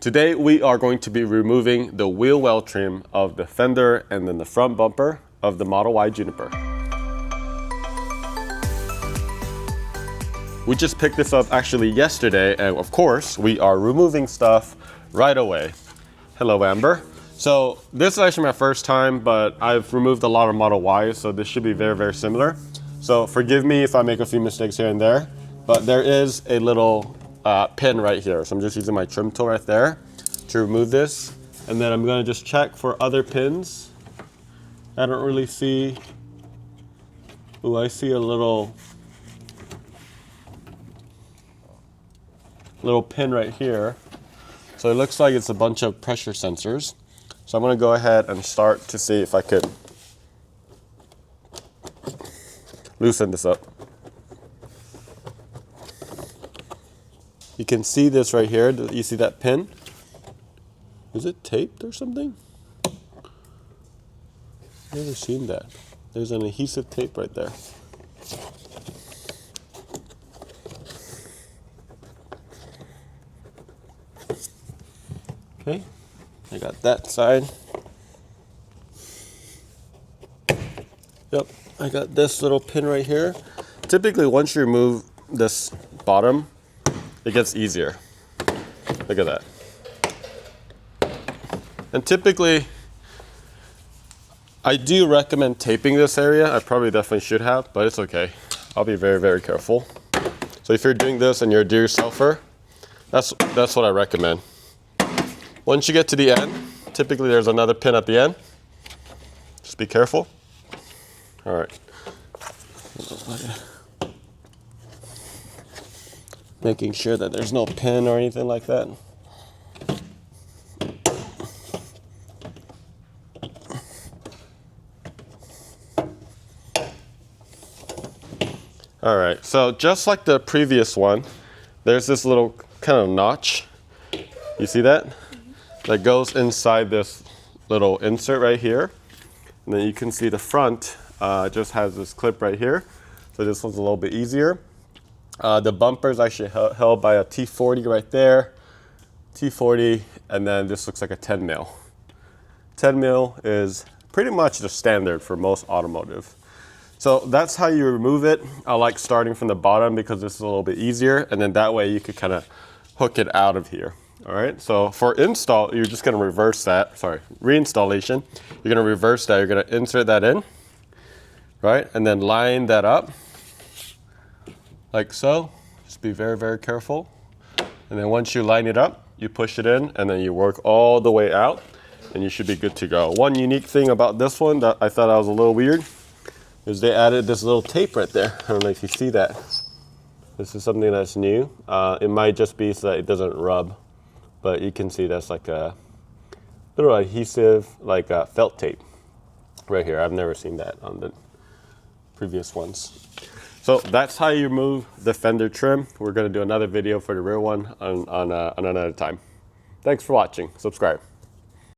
Today we are going to be removing the wheel well trim of the Fender and then the front bumper of the Model Y Juniper. We just picked this up actually yesterday, and of course we are removing stuff right away. Hello, Amber. So this is actually my first time, but I've removed a lot of Model Ys, so this should be very, very similar. So forgive me if I make a few mistakes here and there, but there is a little pin right here. So I'm just using my trim tool right there to remove this. And then I'm gonna just check for other pins. I don't really see, ooh, I see a little pin right here. So it looks like it's a bunch of pressure sensors. So I'm gonna go ahead and start to see if I could loosen this up. You can see this right here. You see that pin? Is it taped or something? I've never seen that. There's an adhesive tape right there. Okay, I got that side. Yep, I got this little pin right here. Typically, once you remove this bottom, it gets easier. Look at that. And typically, I do recommend taping this area. I probably definitely should have, but it's okay. I'll be very, very careful. So if you're doing this and you're a do-yourselfer, that's what I recommend. Once you get to the end, typically there's another pin at the end. Just be careful. All right. Making sure that there's no pin or anything like that. All right, so just like the previous one, there's this little kind of notch. You see that? That goes inside this little insert right here. And then you can see the front just has this clip right here. So this one's a little bit easier. The bumper is actually held by a T40 right there. T40, and then this looks like a 10 mil. 10 mil is pretty much the standard for most automotive. So that's how you remove it. I like starting from the bottom because this is a little bit easier, and then that way you could kind of hook it out of here. All right, so for install, you're just gonna reverse that, sorry, reinstallation. You're gonna reverse that, you're gonna insert that in, right? And then line that up, like so. Just be very, very careful. And then once you line it up, you push it in, and then you work all the way out, and you should be good to go. One unique thing about this one that I thought was a little weird is they added this little tape right there. I don't know if you see that. This is something that's new. It might just be so that it doesn't rub, but you can see that's like a little adhesive, like a felt tape right here. I've never seen that on the previous ones. So that's how you remove the Fender trim. We're gonna do another video for the rear one on another time. Thanks for watching. Subscribe.